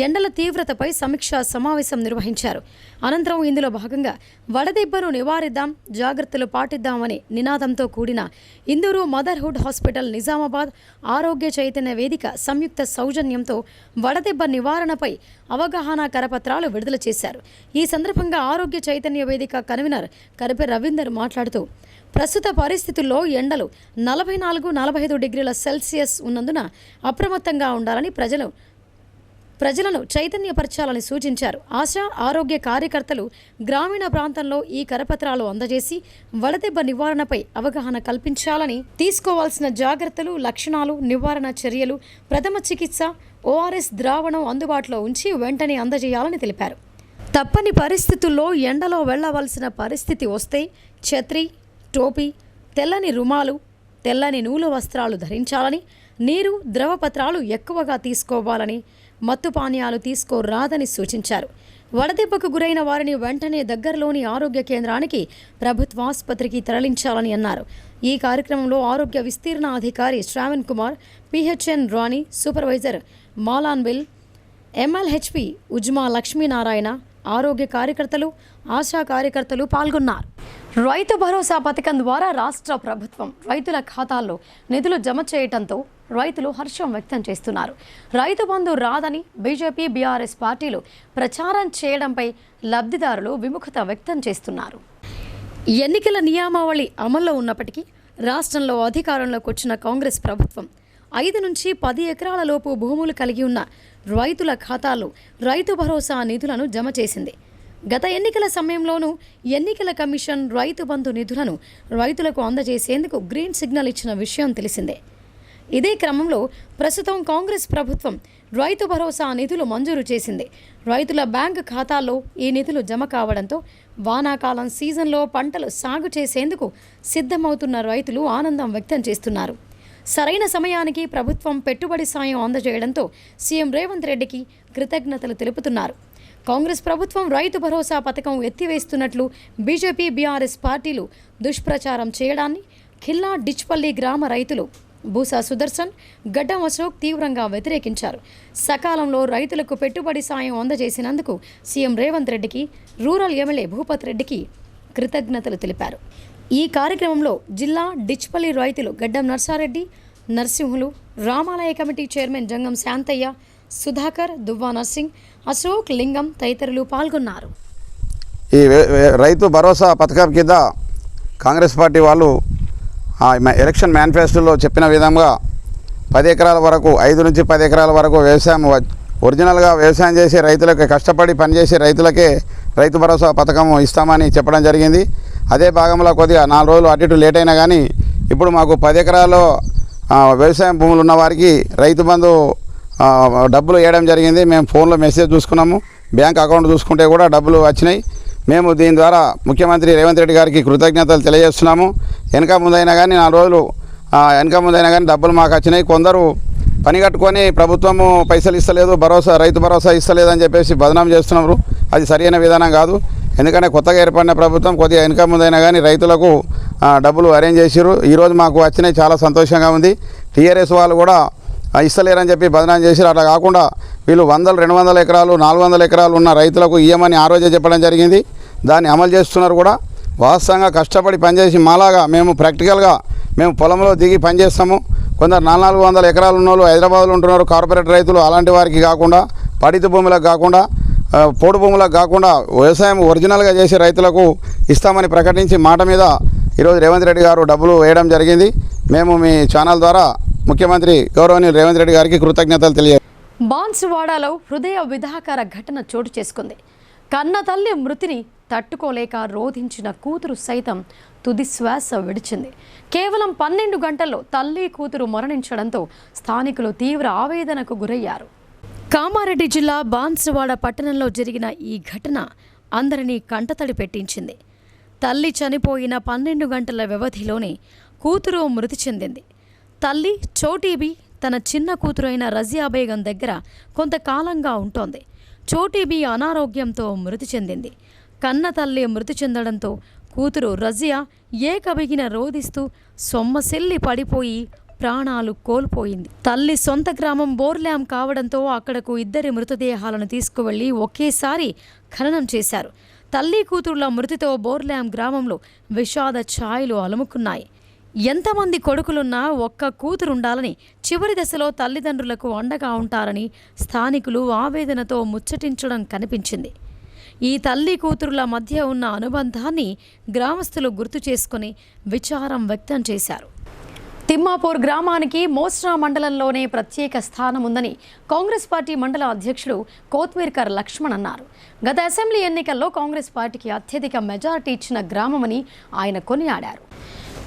ఎండల తీవ్రతపై సమీక్షా సమావేశం నిర్వహించారు. అనంతరం ఇందులో భాగంగా వడదెబ్బను నివారిద్దాం, జాగ్రత్తలు పాటిద్దామనే నినాదంతో కూడిన ఇందూరు మదర్హుడ్ హాస్పిటల్, నిజామాబాద్ ఆరోగ్య చైతన్య వేదిక సంయుక్త సౌజన్యంతో వడదెబ్బ నివారణపై అవగాహన కరపత్రాలు విడుదల చేశారు. ఈ సందర్భంగా ఆరోగ్య చైతన్య వేదిక కన్వీనర్ కరిపె రవీందర్ మాట్లాడుతూ, ప్రస్తుత పరిస్థితుల్లో ఎండలు 44-45 డిగ్రీల సెల్సియస్ ఉన్నందున అప్రమత్తంగా ఉండాలని ప్రజలను చైతన్యపరచాలని సూచించారు. ఆశా ఆరోగ్య కార్యకర్తలు గ్రామీణ ప్రాంతంలో ఈ కరపత్రాలు అందజేసి వడదెబ్బ నివారణపై అవగాహన కల్పించాలని, తీసుకోవాల్సిన జాగ్రత్తలు, లక్షణాలు, నివారణ చర్యలు, ప్రథమ చికిత్స, ఓఆర్ఎస్ ద్రావణం అందుబాటులో ఉంచి వెంటనే అందజేయాలని తెలిపారు. తప్పని పరిస్థితుల్లో ఎండలో వెళ్లవలసిన పరిస్థితి వస్తే ఛత్రి, టోపీ, తెల్లని రుమాలు, తెల్లని నూలు వస్త్రాలు ధరించాలని, నీరు, ద్రవపత్రాలు ఎక్కువగా తీసుకోవాలని, మత్తు పానీయాలు తీసుకోరాదని సూచించారు. వడదెబ్బకు గురైన వారిని వెంటనే దగ్గరలోని ఆరోగ్య కేంద్రానికి, ప్రభుత్వాసుపత్రికి తరలించాలని అన్నారు. ఈ కార్యక్రమంలో ఆరోగ్య విస్తీర్ణ అధికారి శ్రావణ్ కుమార్, పిహెచ్ఎన్ రాణి, సూపర్వైజర్ మాలాన్బిల్, ఎంఎల్హెచ్పి ఉజ్మా లక్ష్మీనారాయణ, ఆరోగ్య కార్యకర్తలు, ఆశా కార్యకర్తలు పాల్గొన్నారు. రైతు భరోసా పథకం ద్వారా రాష్ట్ర ప్రభుత్వం రైతుల ఖాతాల్లో నిధులు జమ చేయడంతో రైతులు హర్షం వ్యక్తం చేస్తున్నారు. రైతు బంధు రాదని బీజేపీ, బీఆర్ఎస్ పార్టీలు ప్రచారం చేయడంపై లబ్ధిదారులు విముఖత వ్యక్తం చేస్తున్నారు. ఎన్నికల నియమావళి అమల్లో ఉన్నప్పటికీ రాష్ట్రంలో అధికారంలోకి వచ్చిన కాంగ్రెస్ ప్రభుత్వం 5 నుంచి 10 ఎకరాల లోపు భూములు కలిగి ఉన్న రైతుల ఖాతాల్లో రైతు భరోసా నిధులను జమ చేసింది. గత ఎన్నికల సమయంలోనూ ఎన్నికల కమిషన్ రైతు బంధు నిధులను రైతులకు అందజేసేందుకు గ్రీన్ సిగ్నల్ ఇచ్చిన విషయం తెలిసిందే. ఇదే క్రమంలో ప్రస్తుతం కాంగ్రెస్ ప్రభుత్వం రైతు భరోసా నిధులు మంజూరు చేసింది. రైతుల బ్యాంకు ఖాతాల్లో ఈ నిధులు జమ కావడంతో వానాకాలం సీజన్లో పంటలు సాగు చేసేందుకు సిద్ధమవుతున్న రైతులు ఆనందం వ్యక్తం చేస్తున్నారు. సరైన సమయానికి ప్రభుత్వం పెట్టుబడి సాయం అందజేయడంతో సీఎం రేవంత్ రెడ్డికి కృతజ్ఞతలు తెలుపుతున్నారు. కాంగ్రెస్ ప్రభుత్వం రైతు భరోసా పథకం ఎత్తివేస్తున్నట్లు బీజేపీ, బీఆర్ఎస్ పార్టీలు దుష్ప్రచారం చేయడాన్ని ఖిల్లా డిచ్పల్లి గ్రామ రైతులు బూసా సుదర్శన్, గడ్డం అశోక్ తీవ్రంగా వ్యతిరేకించారు. సకాలంలో రైతులకు పెట్టుబడి సాయం అందజేసినందుకు సీఎం రేవంత్ రెడ్డికి, రూరల్ ఎమ్మెల్యే భూపత్ రెడ్డికి కృతజ్ఞతలు తెలిపారు. ఈ కార్యక్రమంలో జిల్లా డిచ్పల్లి రైతులు గడ్డం నర్సారెడ్డి, నర్సింహులు, రామాలయ కమిటీ చైర్మన్ జంగం శాంతయ్య, సుధాకర్, దువ్వా నర్సింగ్, అశోక్, లింగం తదితరులు పాల్గొన్నారు. ఈ రైతు భరోసా పథకం కింద కాంగ్రెస్ పార్టీ వాళ్ళు ఎలక్షన్ మేనిఫెస్టోలో చెప్పిన విధంగా 10 ఎకరాల వరకు 5 నుంచి 10 ఎకరాల వరకు వ్యవసాయం ఒరిజినల్గా వ్యవసాయం చేసే రైతులకే, కష్టపడి పనిచేసే రైతులకే రైతు భరోసా పథకం ఇస్తామని చెప్పడం జరిగింది. అదే భాగంలో కొద్దిగా 4 రోజులు అటు ఇటు లేట్ అయినా కానీ ఇప్పుడు మాకు 10 ఎకరాల్లో వ్యవసాయం భూములు ఉన్న వారికి రైతు బంధు డబ్బులు వేయడం జరిగింది. మేము ఫోన్లో మెసేజ్ చూసుకున్నాము, బ్యాంక్ అకౌంట్ చూసుకుంటే కూడా డబ్బులు వచ్చినాయి. మేము దీని ద్వారా ముఖ్యమంత్రి రేవంత్ రెడ్డి గారికి కృతజ్ఞతలు తెలియజేస్తున్నాము. వెనక ముందైనా కానీ 4 రోజులు వెనక ముందైనా కానీ డబ్బులు మాకు వచ్చినాయి. కొందరు పని కట్టుకొని ప్రభుత్వము పైసలు ఇస్తలేదు, రైతు భరోసా ఇస్తలేదు అని చెప్పేసి బదనాం చేస్తున్నారు. అది సరైన విధానం కాదు. ఎందుకంటే కొత్తగా ఏర్పడిన ప్రభుత్వం కొద్దిగా వెనక ముందైనా కానీ రైతులకు డబ్బులు అరేంజ్ చేసారు. ఈరోజు మాకు వచ్చినాయి, చాలా సంతోషంగా ఉంది. టీఆర్ఎస్ వాళ్ళు కూడా ఇస్తలేరని చెప్పి బదనాం చేశారు. అట్లా కాకుండా వీళ్ళు 100, 200 ఎకరాలు, 400 ఎకరాలు ఉన్న రైతులకు ఇయ్యమని ఆ రోజే చెప్పడం జరిగింది. దాన్ని అమలు చేస్తున్నారు కూడా. వాస్తవంగా కష్టపడి పనిచేసి మాలాగా మేము ప్రాక్టికల్గా మేము పొలంలో దిగి పనిచేస్తాము. కొందరు 400 ఎకరాలు ఉన్న వాళ్ళు హైదరాబాద్లో ఉంటున్నారు, కార్పొరేట్ రైతులు. అలాంటి వారికి కాకుండా, పడిత భూములకు కాకుండా, పోడు భూములకు కాకుండా వ్యవసాయం ఒరిజినల్గా చేసే రైతులకు ఇస్తామని ప్రకటించి మాట మీద ఈరోజు రేవంత్ రెడ్డి గారు డబ్బులు వేయడం జరిగింది. మేము మీ ఛానల్ ద్వారా ముఖ్యమంత్రి గౌరవనీయులు రేవంత్ రెడ్డి గారికి కృతజ్ఞతలు తెలియజేస్తాం. బాన్సువాడలో హృదయ విధాకర ఘటన చోటు చేసుకుంది. కన్న తల్లి మృతిని తట్టుకోలేక రోధించిన కూతురు సైతం తుది శ్వాస విడిచింది. కేవలం 12 గంటల్లో తల్లి కూతురు మరణించడంతో స్థానికులు తీవ్ర ఆవేదనకు గురయ్యారు. కామారెడ్డి జిల్లా బాన్సువాడ పట్టణంలో జరిగిన ఈ ఘటన అందరినీ కంటతడి పెట్టించింది. తల్లి చనిపోయిన 12 గంటల వ్యవధిలోనే కూతురు మృతి చెందింది. తల్లి చోటీబీ తన చిన్న కూతురైన రజియా బేగం దగ్గర కొంతకాలంగా ఉంటోంది. చోటీబీ అనారోగ్యంతో మృతి చెందింది. కన్న తల్లి మృతి చెందడంతో కూతురు రజియా ఏకబిగిన రోదిస్తూ సొమ్మసిల్లి పడిపోయి ప్రాణాలు కోల్పోయింది. తల్లి సొంత గ్రామం బోర్లాం కావడంతో అక్కడకు 2 మృతదేహాలను తీసుకువెళ్లి ఒకేసారి ఖననం చేశారు. తల్లి కూతురుల మృతితో బోర్లాం గ్రామంలో విషాద ఛాయలు అలుముకున్నాయి. ఎంతమంది కొడుకులున్నా ఒక్క కూతురుండాలని, చివరి దశలో తల్లిదండ్రులకు అండగా ఉంటారని స్థానికులు ఆవేదనతో ముచ్చటించడం కనిపించింది. ఈ తల్లి కూతురుల మధ్య ఉన్న అనుబంధాన్ని గ్రామస్తులు గుర్తు చేసుకుని విచారం వ్యక్తం చేశారు. తిమ్మాపూర్ గ్రామానికి మోస్రా మండలంలోనే ప్రత్యేక స్థానం ఉందని కాంగ్రెస్ పార్టీ మండల అధ్యక్షుడు కోత్మీర్కర్ లక్ష్మణ్ అన్నారు. గత అసెంబ్లీ ఎన్నికల్లో కాంగ్రెస్ పార్టీకి అత్యధిక మెజారిటీ ఇచ్చిన గ్రామమని ఆయన కొనియాడారు.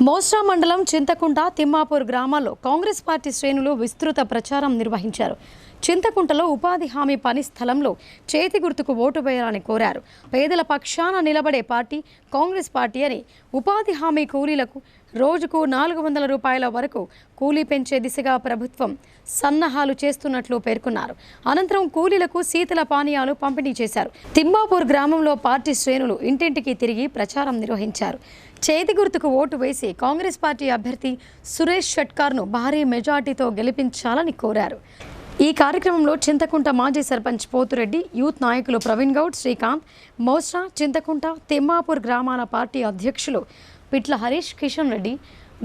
మోస్రా మండలం చింతకుంట, తిమ్మాపూర్ గ్రామాల్లో కాంగ్రెస్ పార్టీ శ్రేణులు విస్తృత ప్రచారం నిర్వహించారు. చింతకుంటలో ఉపాధి హామీ పని స్థలంలో చేతి గుర్తుకు ఓటు వేయాలని కోరారు. పేదల పక్షాన నిలబడే పార్టీ కాంగ్రెస్ పార్టీ అని, ఉపాధి హామీ కూలీలకు రోజుకు 400 రూపాయల వరకు కూలీ పెంచే దిశగా ప్రభుత్వం సన్నాహాలు చేస్తున్నట్లు పేర్కొన్నారు. అనంతరం కూలీలకు శీతల పానీయాలు పంపిణీ చేశారు. తిమ్మాపూర్ గ్రామంలో పార్టీ శ్రేణులు ఇంటింటికి తిరిగి ప్రచారం నిర్వహించారు. చేతి గుర్తుకు ఓటు వేసి కాంగ్రెస్ పార్టీ అభ్యర్థి సురేష్ షట్కార్ను భారీ మెజార్టీతో గెలిపించాలని కోరారు. ఈ కార్యక్రమంలో చింతకుంట మాజీ సర్పంచ్ పోతురెడ్డి, యూత్ నాయకులు ప్రవీణ్ గౌడ్, శ్రీకాంత్, మోస్రా, చింతకుంట, తిమ్మాపూర్ గ్రామాల పార్టీ అధ్యక్షులు పిట్ల హరీష్, కిషన్ రెడ్డి,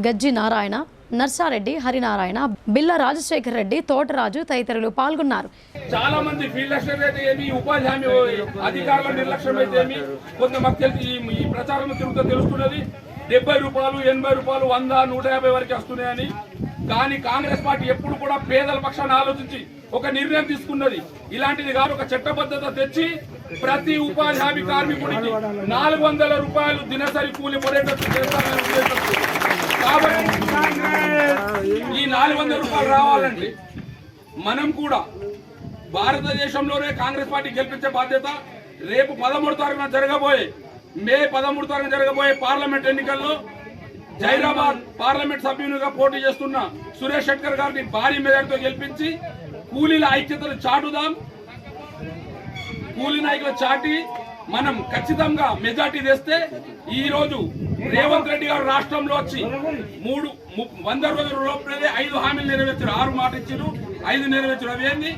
గజ్జి నారాయణ, నర్సారెడ్డి, హరినారాయణ, బిల్ల రాజశేఖర్ రెడ్డి, తోటరాజు తదితరులు పాల్గొన్నారు. చాలా మంది ఫీల్డ్ అసిస్టెంట్ అయితే ఏమి, ఉపాధి హామీ అధికారుల నిర్లక్ష్యం అయితే ఏమి, కొంత మాకు తెలిసి ఈ ప్రచారం తిరుగుతూ తెలుస్తున్నది. 70 రూపాయలు, 80 రూపాయలు, 100, 150 వరకు వస్తున్నాయని. కానీ కాంగ్రెస్ పార్టీ ఎప్పుడు కూడా పేదల పక్షాన్ని ఆలోచించి ఒక నిర్ణయం తీసుకున్నది. ఇలాంటిది కాదు, ఒక చట్టబద్ధత తెచ్చి ప్రతి ఉపాధి హామీ కార్మికుడికి 400 రూపాయలు దినసరి కూలి పడేటట్టు చేస్తారనే ఉద్దేశంతో. కాబట్టి ఈ 400 రూపాయలు రావాలంటే మనం కూడా భారతదేశంలోనే కాంగ్రెస్ పార్టీ గెలిపించే బాధ్యత. రేపు 13వ తారీఖున జరగబోయే, మే 13వ తారీఖున జరగబోయే పార్లమెంట్ ఎన్నికల్లో జైరాబాద్ పార్లమెంట్ సభ్యునిగా పోటీ చేస్తున్న సురేష్ షట్కర్ గారిని భారీ మెజార్టీతో గెలిపించి కూలీల ఐక్యతను చాటుదాం. కూలీ నాయకులు చాటి మనం ఖచ్చితంగా మెజార్టీ తెస్తే ఈ రోజు రేవంత్ రెడ్డి గారు రాష్ట్రంలో వచ్చి 100 రోజుల లోపలే 5 హామీలు నెరవేర్చారు. 6 మాట ఇచ్చారు, 5 నెరవేర్చారు. అవి ఏంది?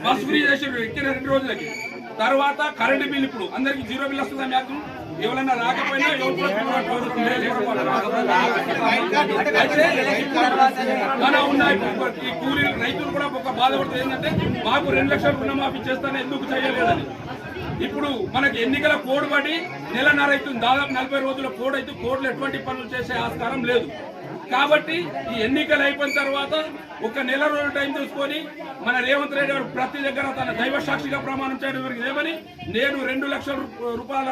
బస్ ఫ్రీ చేసారు ఎక్కిన 2 రోజులకి. తర్వాత కరెంటు బిల్ ఇప్పుడు అందరికి 0 బిల్ వస్తుందా? మ్యాక్సిమం ఎవరైనా రాకపోయినా మన ఉన్నాయి ఈ కూలీ రైతులు కూడా ఒక బాధపడుతుంది. ఏంటంటే మాకు 2 లక్షల రుణమాఫీ చేస్తానే ఎందుకు చేయలేదని. ఇప్పుడు మనకి ఎన్నికల కోడ్ పడి నెలన్నర అవుతుంది, దాదాపు 40 రోజుల కోడ్ అయితే కోడ్లు ఎటువంటి పనులు చేసే ఆస్కారం లేదు. కాబట్టి ఈ ఎన్నికలు అయిపోయిన తర్వాత ఒక నెల రోజుల టైం తీసుకొని మన రేవంత్ రెడ్డి గారు ప్రతి దగ్గర తన దైవ సాక్షిగా ప్రమాణం చేయడం ఏమని, నేను 2 లక్షల రూపాయల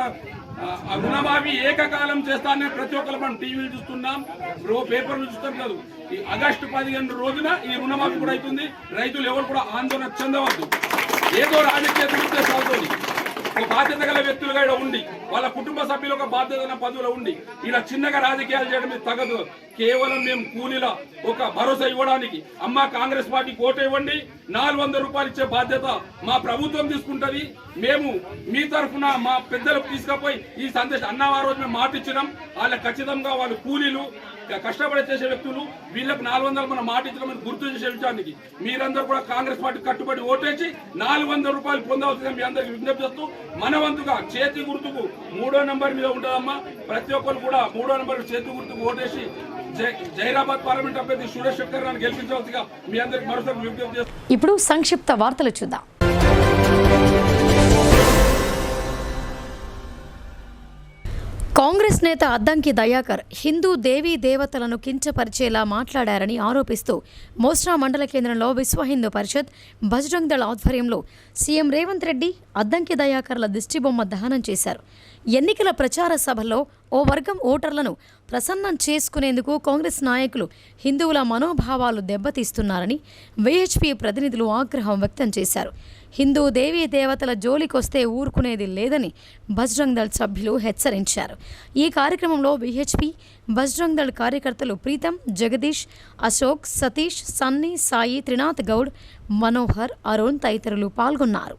రుణమాఫీ ఏకకాలం చేస్తానని ప్రతి ఒక్కరు మనం టీవీలు చూస్తున్నాం, పేపర్లు చూస్తాం కాదు. ఈ ఆగస్టు 15 రోజున ఈ రుణమాఫీ కూడా అవుతుంది. రైతులు ఎవరు కూడా ఆందోళన చెందవద్దు. ఏదో రాజకీయ ఉద్దేశాలతో ఒక బాధ్యత గల వ్యక్తులుగా ఇక్కడ ఉండి వాళ్ళ కుటుంబ సభ్యులు ఒక బాధ్యత పదవిలో ఉండి ఇలా చిన్నగా రాజకీయాలు చేయడం తగదు. కేవలం మేము కూలీల ఒక భరోసా ఇవ్వడానికి అమ్మ కాంగ్రెస్ పార్టీ ఓటు ఇవ్వండి, 400 రూపాయలు ఇచ్చే బాధ్యత మా ప్రభుత్వం తీసుకుంటది. మేము మీ తరఫున మా పెద్దలకు తీసుకుపోయి ఈ సందేశం అన్న రోజు మేము మాట ఇచ్చినాం. వాళ్ళకి ఖచ్చితంగా వాళ్ళు కూలీలు కష్టపడి చేసే వ్యక్తులు, వీళ్ళకి 400 మనం మాట ఇచ్చినామని గుర్తు చేసే విషయానికి మీరందరూ కూడా కాంగ్రెస్ పార్టీ కట్టుబడి ఓటేసి 400 రూపాయలు పొందవలసిందని మీ అందరికి విజ్ఞప్తి చేస్తూ మన వంతుగా చేతి గుర్తుకు 3వ నెంబర్ మీద ఉంటుందమ్మా. ప్రతి ఒక్కరు కూడా 3వ నెంబర్ చేతి గుర్తుకు ఓటేసి జైరాబాద్ పార్లమెంట్ అభ్యర్థి సురేష్ శెట్టర్ గారిని గెలిపించవలసిగా మీ అందరికి మరోసారి విజ్ఞప్తి చేస్తాం. ఇప్పుడు సంక్షిప్త వార్తలు చూద్దాం. కాంగ్రెస్ నేత అద్దంకి దయాకర్ హిందూ దేవీ దేవతలను కించపరిచేలా మాట్లాడారని ఆరోపిస్తూ మోస్రా మండల కేంద్రంలో విశ్వ హిందూ పరిషత్ బజరంగ్ దళ్ ఆధ్వర్యంలో సీఎం రేవంత్ రెడ్డి అద్దంకి దయాకర్ల దిష్టిబొమ్మ దహనం చేశారు. ఎన్నికల ప్రచార సభల్లో ఓ వర్గం ఓటర్లను ప్రసన్నం చేసుకునేందుకు కాంగ్రెస్ నాయకులు హిందువుల మనోభావాలు దెబ్బతీస్తున్నారని విహెచ్పీ ప్రతినిధులు ఆగ్రహం వ్యక్తం చేశారు. హిందూ దేవీ దేవతల జోలికొస్తే ఊరుకునేది లేదని బజరంగ్ దళ్ సభ్యులు హెచ్చరించారు. ఈ కార్యక్రమంలో విహెచ్పీ బజరంగ్ దళ్ కార్యకర్తలు ప్రీతం, జగదీష్, అశోక్, సతీష్, సన్నీ, సాయి, త్రినాథ్ గౌడ్, మనోహర్, అరుణ్ తదితరులు పాల్గొన్నారు.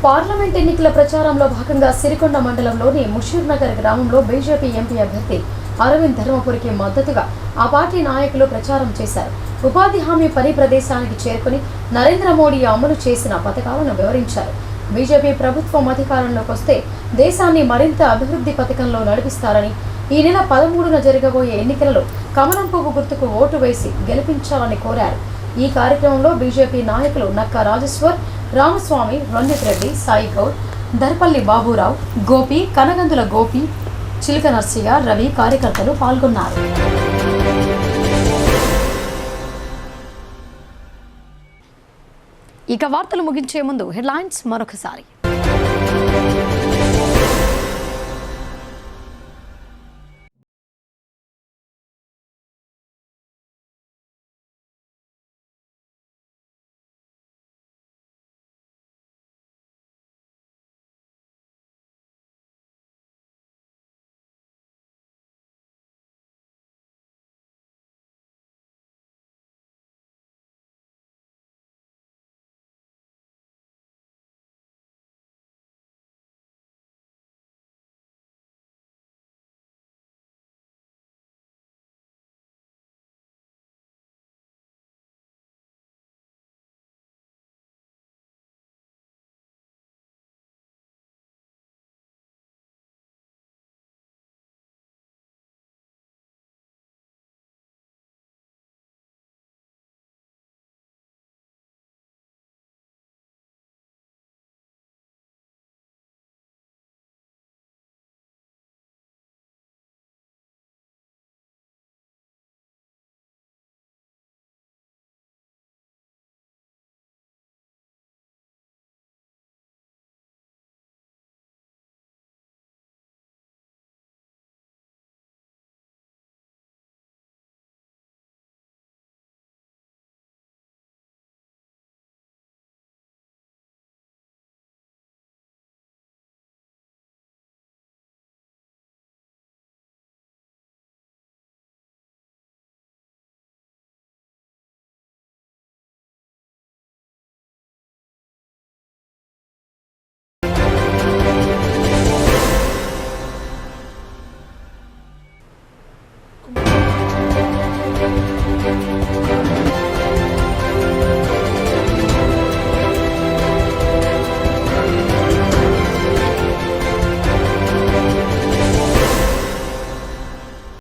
పార్లమెంట్ ఎన్నికల ప్రచారంలో భాగంగా సిరికొండ మండలంలోని ముషీర్ నగర్ గ్రామంలో బీజేపీ ఎంపీ అభ్యర్థి అరవింద్ ధర్మపురికి మద్దతుగా ఆ పార్టీ నాయకులు ప్రచారం చేశారు. ఉపాధి హామీ పని ప్రదేశానికి చేరుకుని నరేంద్ర మోడీ అమలు చేసిన పథకాలను వివరించారు. బీజేపీ ప్రభుత్వం అధికారంలోకి వస్తే దేశాన్ని మరింత అభివృద్ధి పథకంలో నడిపిస్తారని, ఈ నెల 13న జరగబోయే ఎన్నికలలో కమలం పువ్వు గుర్తుకు ఓటు వేసి గెలిపించాలని కోరారు. ఈ కార్యక్రమంలో బీజేపీ నాయకులు నక్కా రాజేశ్వర్, రామస్వామి, రంజిత్ రెడ్డి, సాయి గౌడ్, దర్పల్లి బాబురావు, గోపి, కనగందుల గోపి, చిలక నర్సయ్య, రవి కార్యకర్తలు పాల్గొన్నారు. ఇక వార్తలు ముగించే ముందు హెడ్లైన్స్ మరొకసారి.